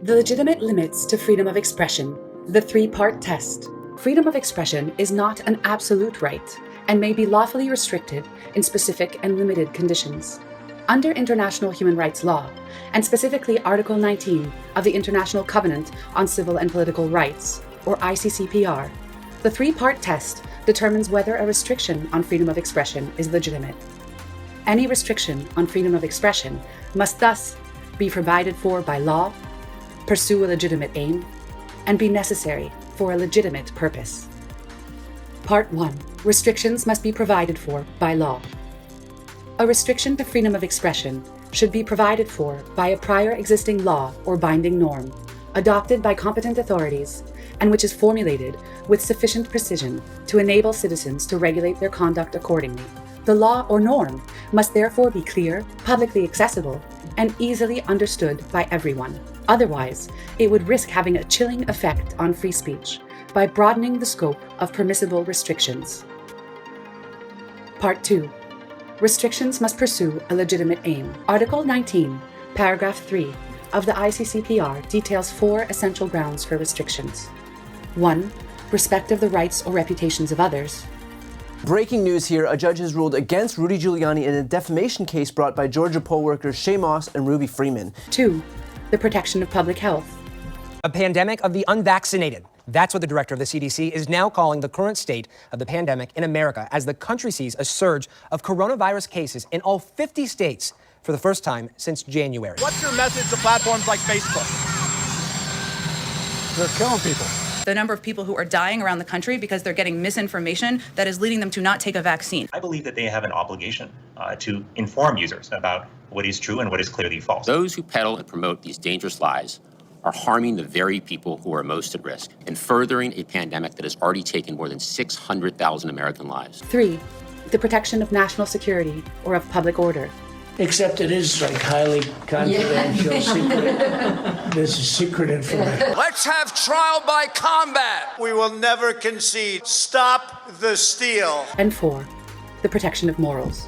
The legitimate limits to freedom of expression, the three-part test. Freedom of expression is not an absolute right and may be lawfully restricted in specific and limited conditions. Under international human rights law, and specifically Article 19 of the International Covenant on Civil and Political Rights, or ICCPR, the three-part test determines whether a restriction on freedom of expression is legitimate. Any restriction on freedom of expression must thus be provided for by law, pursue a legitimate aim, and be necessary for a legitimate purpose. Part 1. Restrictions must be provided for by law. A restriction to freedom of expression should be provided for by a prior existing law or binding norm, adopted by competent authorities, and which is formulated with sufficient precision to enable citizens to regulate their conduct accordingly. The law or norm must therefore be clear, publicly accessible, and easily understood by everyone. Otherwise, it would risk having a chilling effect on free speech by broadening the scope of permissible restrictions. Part 2. Restrictions must pursue a legitimate aim. Article 19, paragraph 3 of the ICCPR details 4 essential grounds for restrictions. 1. Respect of the rights or reputations of others. Breaking news here, a judge has ruled against Rudy Giuliani in a defamation case brought by Georgia poll workers Shay Moss and Ruby Freeman. 2. The protection of public health. A pandemic of the unvaccinated. That's what the director of the CDC is now calling the current state of the pandemic in America as the country sees a surge of coronavirus cases in all 50 states for the first time since January. What's your message to platforms like Facebook? They're killing people. The number of people who are dying around the country because they're getting misinformation that is leading them to not take a vaccine. I believe that they have an obligation to inform users about what is true and what is clearly false. Those who peddle and promote these dangerous lies are harming the very people who are most at risk and furthering a pandemic that has already taken more than 600,000 American lives. 3. The protection of national security or of public order. Except it is like highly confidential, secret. This is secret information. Let's have trial by combat. We will never concede. Stop the steal. And 4. The protection of morals.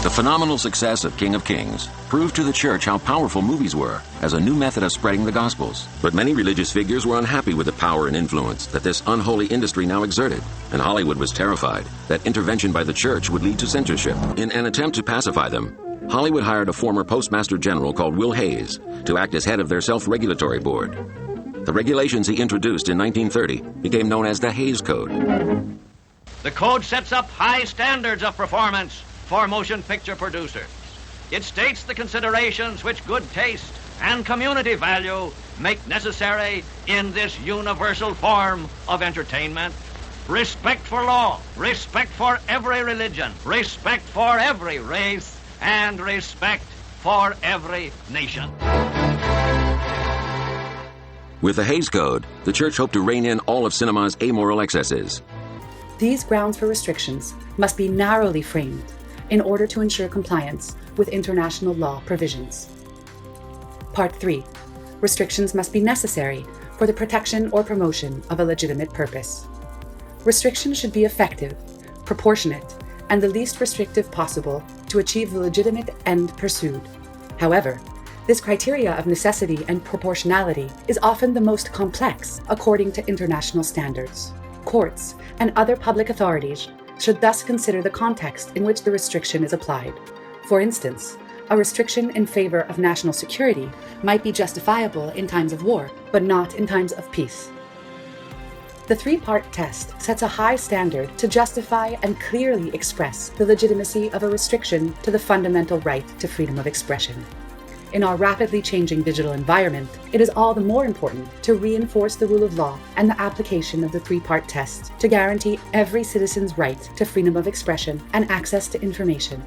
The phenomenal success of King of Kings proved to the church how powerful movies were as a new method of spreading the Gospels. But many religious figures were unhappy with the power and influence that this unholy industry now exerted, and Hollywood was terrified that intervention by the church would lead to censorship. In an attempt to pacify them, Hollywood hired a former postmaster general called Will Hayes to act as head of their self-regulatory board. The regulations he introduced in 1930 became known as the Hayes Code. The code sets up high standards of performance for motion picture producers. It states the considerations which good taste and community value make necessary in this universal form of entertainment. Respect for law, respect for every religion, respect for every race, and respect for every nation. With the Hayes Code, the church hoped to rein in all of cinema's amoral excesses. These grounds for restrictions must be narrowly framed in order to ensure compliance with international law provisions. Part 3. Restrictions must be necessary for the protection or promotion of a legitimate purpose. Restrictions should be effective, proportionate, and the least restrictive possible to achieve the legitimate end pursued. However, this criteria of necessity and proportionality is often the most complex according to international standards. Courts and other public authorities should thus consider the context in which the restriction is applied. For instance, a restriction in favor of national security might be justifiable in times of war, but not in times of peace. The three-part test sets a high standard to justify and clearly express the legitimacy of a restriction to the fundamental right to freedom of expression. In our rapidly changing digital environment, it is all the more important to reinforce the rule of law and the application of the three-part test to guarantee every citizen's right to freedom of expression and access to information.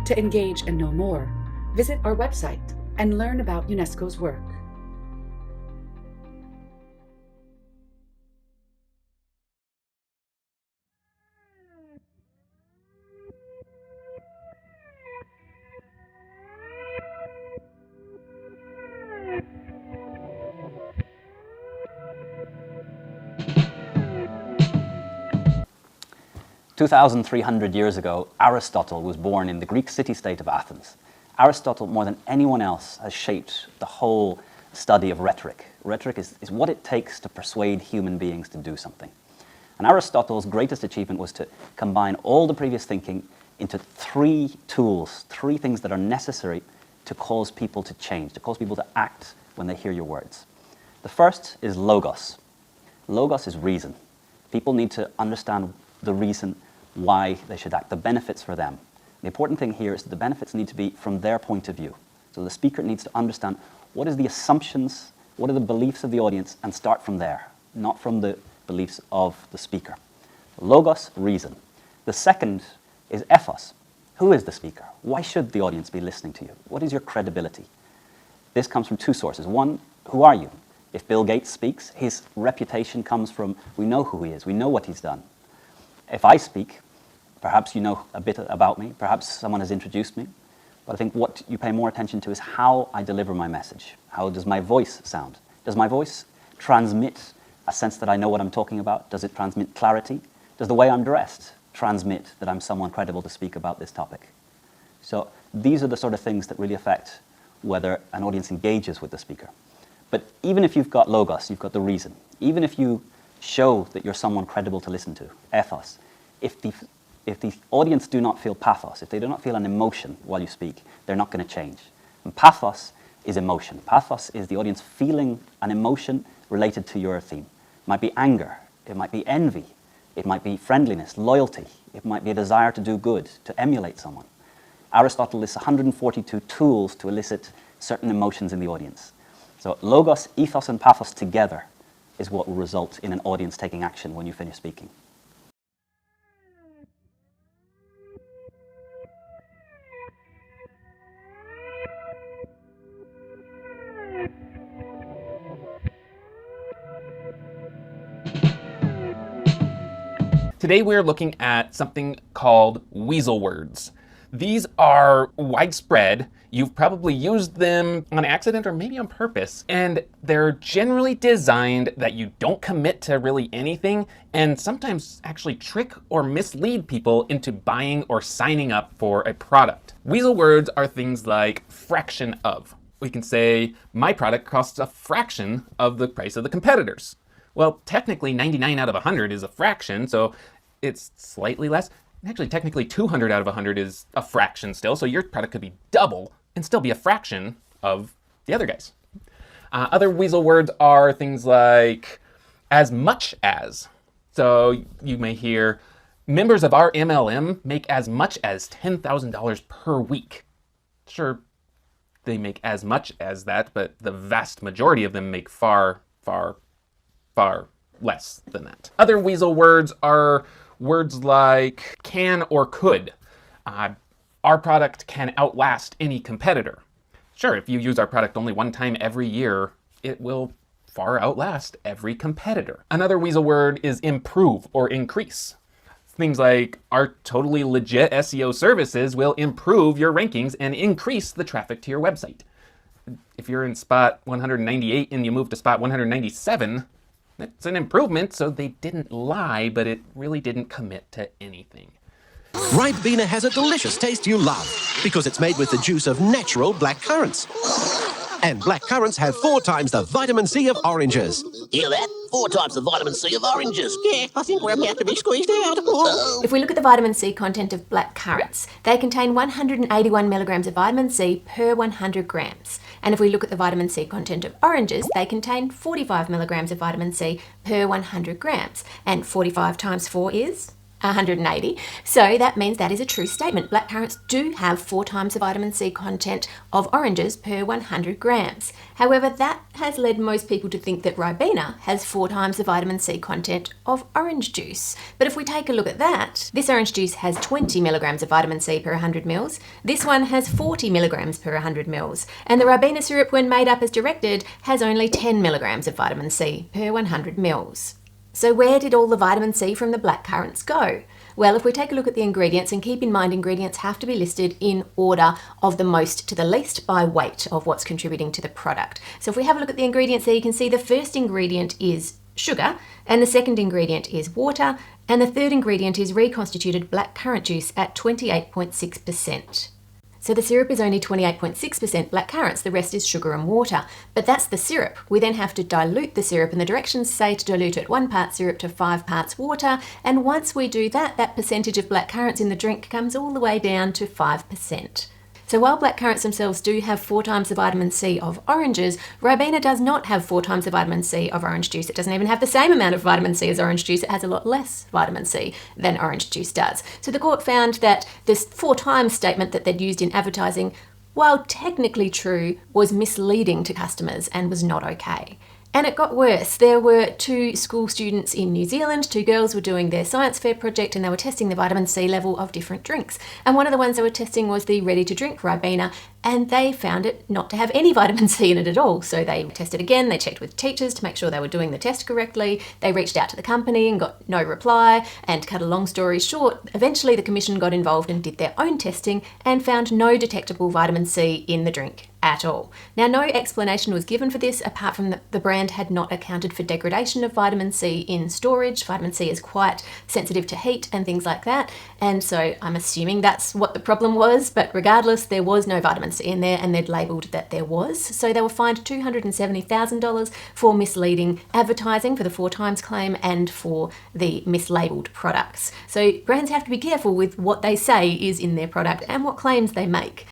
To engage and know more, visit our website and learn about UNESCO's work. 2,300 years ago, Aristotle was born in the Greek city-state of Athens. Aristotle, more than anyone else, has shaped the whole study of rhetoric. Rhetoric is what it takes to persuade human beings to do something. And Aristotle's greatest achievement was to combine all the previous thinking into 3 tools, 3 things that are necessary to cause people to change, to cause people to act when they hear your words. The first is logos. Logos is reason. People need to understand the reason why they should act, the benefits for them. The important thing here is that the benefits need to be from their point of view. So the speaker needs to understand what is the assumptions, what are the beliefs of the audience, and start from there, not from the beliefs of the speaker. Logos, reason. The second is ethos. Who is the speaker? Why should the audience be listening to you? What is your credibility? This comes from 2 sources. One, who are you? If Bill Gates speaks, his reputation comes from, we know who he is, we know what he's done. If I speak, perhaps you know a bit about me, perhaps someone has introduced me, but I think what you pay more attention to is how I deliver my message. How does my voice sound? Does my voice transmit a sense that I know what I'm talking about? Does it transmit clarity? Does the way I'm dressed transmit that I'm someone credible to speak about this topic? So these are the sort of things that really affect whether an audience engages with the speaker. But even if you've got logos, you've got the reason, even if you show that you're someone credible to listen to, ethos, if the audience do not feel pathos, if they do not feel an emotion while you speak, they're not going to change. And pathos is emotion. Pathos is the audience feeling an emotion related to your theme. It might be anger, it might be envy, it might be friendliness, loyalty, it might be a desire to do good, to emulate someone. Aristotle lists 142 tools to elicit certain emotions in the audience. So logos, ethos, and pathos together is what will result in an audience taking action when you finish speaking. Today we're looking at something called Weasel Words. These are widespread. You've probably used them on accident or maybe on purpose, and they're generally designed that you don't commit to really anything and sometimes actually trick or mislead people into buying or signing up for a product. Weasel words are things like fraction of. We can say, my product costs a fraction of the price of the competitors. Well, technically 99 out of 100 is a fraction, so it's slightly less. Actually, technically 200 out of 100 is a fraction still, so your product could be double and still be a fraction of the other guys. Other weasel words are things like as much as. So you may hear, members of our MLM make as much as $10,000 per week. Sure, they make as much as that, but the vast majority of them make far, far, far less than that. Other weasel words are words like can or could. Our product can outlast any competitor. Sure, if you use our product only one time every year, it will far outlast every competitor. Another weasel word is improve or increase. Things like our totally legit SEO services will improve your rankings and increase the traffic to your website. If you're in spot 198 and you move to spot 197, it's an improvement, so they didn't lie, but it really didn't commit to anything. Ribena has a delicious taste you love because it's made with the juice of natural black currants. And black currants have 4 times the vitamin C of oranges. Hear that? 4 times the vitamin C of oranges. Yeah, I think we're about to be squeezed out. If we look at the vitamin C content of black currants, they contain 181 milligrams of vitamin C per 100 grams. And if we look at the vitamin C content of oranges, they contain 45 milligrams of vitamin C per 100 grams. And 45 times 4 is 180. So that means that is a true statement. Black currants do have 4 times the vitamin C content of oranges per 100 grams. However, that has led most people to think that Ribena has 4 times the vitamin C content of orange juice. But if we take a look at that, this orange juice has 20 milligrams of vitamin C per 100 mils. This one has 40 milligrams per 100 mils. And the Ribena syrup, when made up as directed, has only 10 milligrams of vitamin C per 100 mils. So where did all the vitamin C from the black currants go? Well, if we take a look at the ingredients, and keep in mind ingredients have to be listed in order of the most to the least by weight of what's contributing to the product. So if we have a look at the ingredients there, you can see the first ingredient is sugar, and the second ingredient is water, and the third ingredient is reconstituted black currant juice at 28.6%. So the syrup is only 28.6% black currants, the rest is sugar and water. But that's the syrup. We then have to dilute the syrup, and the directions say to dilute it 1 part syrup to 5 parts water, and once we do that, that percentage of black currants in the drink comes all the way down to 5%. So while black currants themselves do have 4 times the vitamin C of oranges, Ribena does not have 4 times the vitamin C of orange juice. It doesn't even have the same amount of vitamin C as orange juice. It has a lot less vitamin C than orange juice does. So the court found that this 4 times statement that they'd used in advertising, while technically true, was misleading to customers and was not okay. And it got worse. There were 2 school students in New Zealand. 2 girls were doing their science fair project and they were testing the vitamin C level of different drinks. And one of the ones they were testing was the ready-to-drink Ribena, and they found it not to have any vitamin C in it at all. So they tested again, they checked with teachers to make sure they were doing the test correctly. They reached out to the company and got no reply, and to cut a long story short, eventually the commission got involved and did their own testing and found no detectable vitamin C in the drink at all. Now, no explanation was given for this apart from the brand had not accounted for degradation of vitamin C in storage. Vitamin C is quite sensitive to heat and things like that, and so I'm assuming that's what the problem was, but regardless, there was no vitamin C in there and they'd labelled that there was. So they were fined $270,000 for misleading advertising for the 4 times claim and for the mislabelled products. So brands have to be careful with what they say is in their product and what claims they make.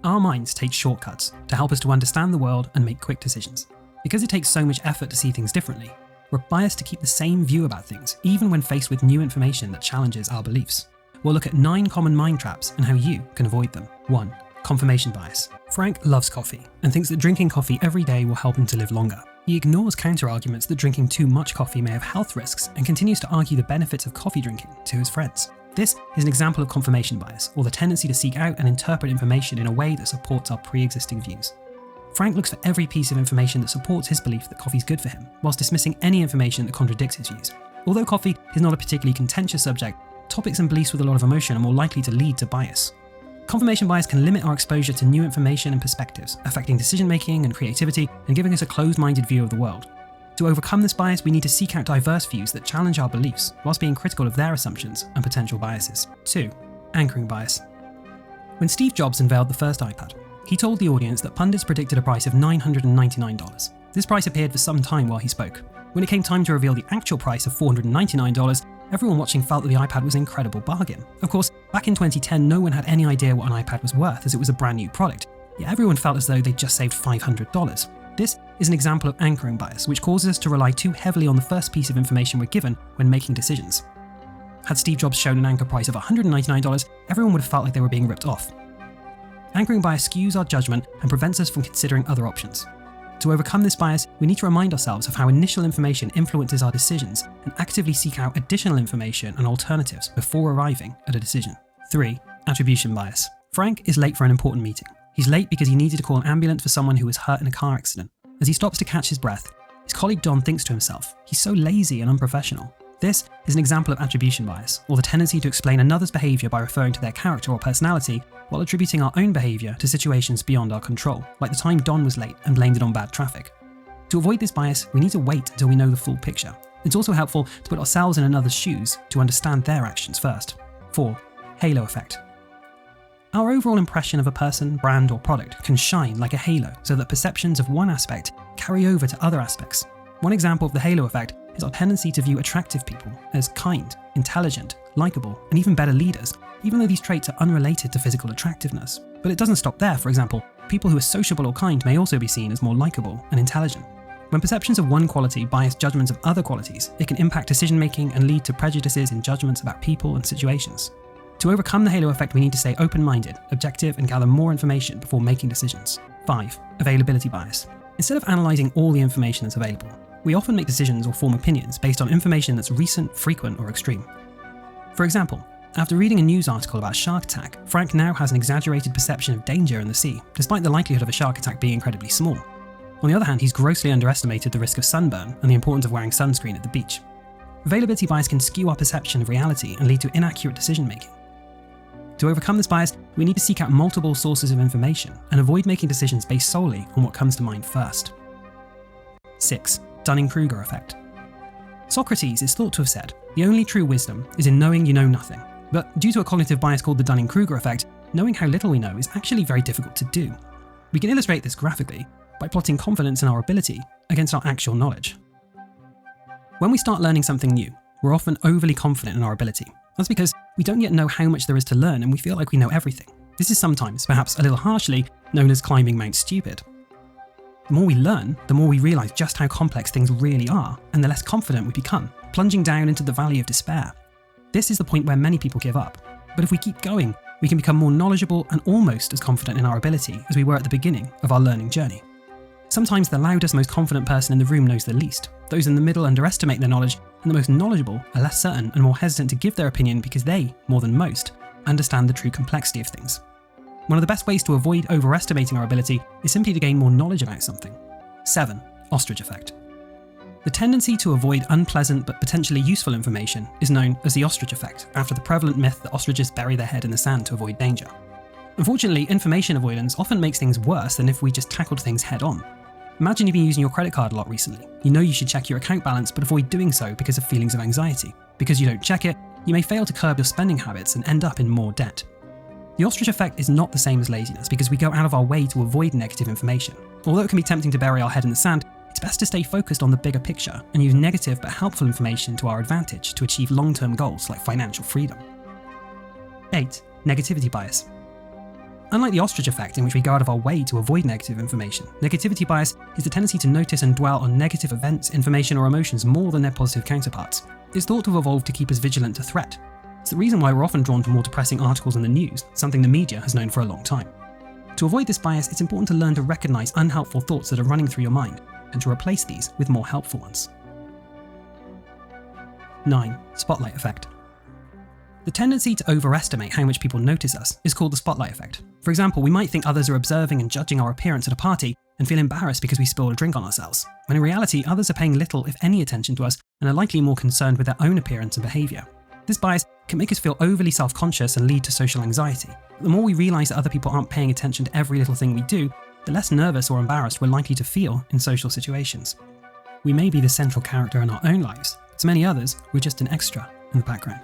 Our minds take shortcuts to help us to understand the world and make quick decisions. Because it takes so much effort to see things differently, we're biased to keep the same view about things, even when faced with new information that challenges our beliefs. We'll look at 9 common mind traps and how you can avoid them. 1. Confirmation bias. Frank loves coffee and thinks that drinking coffee every day will help him to live longer. He ignores counter-arguments that drinking too much coffee may have health risks and continues to argue the benefits of coffee drinking to his friends. This is an example of confirmation bias, or the tendency to seek out and interpret information in a way that supports our pre-existing views. Frank looks for every piece of information that supports his belief that coffee is good for him, whilst dismissing any information that contradicts his views. Although coffee is not a particularly contentious subject, topics and beliefs with a lot of emotion are more likely to lead to bias. Confirmation bias can limit our exposure to new information and perspectives, affecting decision-making and creativity and giving us a closed-minded view of the world. To overcome this bias, we need to seek out diverse views that challenge our beliefs, whilst being critical of their assumptions and potential biases. 2. Anchoring bias. When Steve Jobs unveiled the first iPad, he told the audience that pundits predicted a price of $999. This price appeared for some time while he spoke. When it came time to reveal the actual price of $499, everyone watching felt that the iPad was an incredible bargain. Of course, back in 2010, no one had any idea what an iPad was worth, as it was a brand new product, yet everyone felt as though they'd just saved $500. This is an example of anchoring bias, which causes us to rely too heavily on the first piece of information we're given when making decisions. Had Steve Jobs shown an anchor price of $199, everyone would have felt like they were being ripped off. Anchoring bias skews our judgment and prevents us from considering other options. To overcome this bias, we need to remind ourselves of how initial information influences our decisions and actively seek out additional information and alternatives before arriving at a decision. 3. Attribution bias. Frank is late for an important meeting. He's late because he needed to call an ambulance for someone who was hurt in a car accident. As he stops to catch his breath, his colleague Don thinks to himself, he's so lazy and unprofessional. This is an example of attribution bias, or the tendency to explain another's behaviour by referring to their character or personality while attributing our own behaviour to situations beyond our control, like the time Don was late and blamed it on bad traffic. To avoid this bias, we need to wait until we know the full picture. It's also helpful to put ourselves in another's shoes to understand their actions first. 4. Halo effect. Our overall impression of a person, brand, or product can shine like a halo so that perceptions of one aspect carry over to other aspects. One example of the halo effect is our tendency to view attractive people as kind, intelligent, likable, and even better leaders, even though these traits are unrelated to physical attractiveness. But it doesn't stop there. For example, people who are sociable or kind may also be seen as more likable and intelligent. When perceptions of one quality bias judgments of other qualities, it can impact decision-making and lead to prejudices in judgments about people and situations. To overcome the halo effect, we need to stay open-minded, objective, and gather more information before making decisions. 5. Availability bias. Instead of analysing all the information that's available, we often make decisions or form opinions based on information that's recent, frequent, or extreme. For example, after reading a news article about a shark attack, Frank now has an exaggerated perception of danger in the sea, despite the likelihood of a shark attack being incredibly small. On the other hand, he's grossly underestimated the risk of sunburn and the importance of wearing sunscreen at the beach. Availability bias can skew our perception of reality and lead to inaccurate decision making. To overcome this bias, we need to seek out multiple sources of information and avoid making decisions based solely on what comes to mind first. 6. Dunning-Kruger effect. Socrates is thought to have said, "The only true wisdom is in knowing you know nothing." But due to a cognitive bias called the Dunning-Kruger effect, knowing how little we know is actually very difficult to do. We can illustrate this graphically by plotting confidence in our ability against our actual knowledge. When we start learning something new, we're often overly confident in our ability. That's because we don't yet know how much there is to learn and we feel like we know everything. This is sometimes, perhaps a little harshly, known as climbing Mount Stupid. The more we learn, the more we realise just how complex things really are, and the less confident we become, plunging down into the valley of despair. This is the point where many people give up. But if we keep going, we can become more knowledgeable and almost as confident in our ability as we were at the beginning of our learning journey. Sometimes the loudest, most confident person in the room knows the least. Those in the middle underestimate their knowledge, and the most knowledgeable are less certain and more hesitant to give their opinion because they, more than most, understand the true complexity of things. One of the best ways to avoid overestimating our ability is simply to gain more knowledge about something. 7. Ostrich effect. The tendency to avoid unpleasant but potentially useful information is known as the ostrich effect, after the prevalent myth that ostriches bury their head in the sand to avoid danger. Unfortunately, information avoidance often makes things worse than if we just tackled things head on. Imagine you've been using your credit card a lot recently. You know you should check your account balance but avoid doing so because of feelings of anxiety. Because you don't check it, you may fail to curb your spending habits and end up in more debt. The ostrich effect is not the same as laziness because we go out of our way to avoid negative information. Although it can be tempting to bury our head in the sand, it's best to stay focused on the bigger picture and use negative but helpful information to our advantage to achieve long-term goals like financial freedom. 8. Negativity bias. Unlike the ostrich effect, in which we go out of our way to avoid negative information, negativity bias is the tendency to notice and dwell on negative events, information, or emotions more than their positive counterparts. It's thought to have evolved to keep us vigilant to threat. It's the reason why we're often drawn to more depressing articles in the news, something the media has known for a long time. To avoid this bias, it's important to learn to recognize unhelpful thoughts that are running through your mind, and to replace these with more helpful ones. 9. Spotlight effect. The tendency to overestimate how much people notice us is called the spotlight effect. For example, we might think others are observing and judging our appearance at a party and feel embarrassed because we spilled a drink on ourselves, when in reality others are paying little if any attention to us and are likely more concerned with their own appearance and behaviour. This bias can make us feel overly self-conscious and lead to social anxiety. The more we realise that other people aren't paying attention to every little thing we do, the less nervous or embarrassed we're likely to feel in social situations. We may be the central character in our own lives, but to many others, we're just an extra in the background.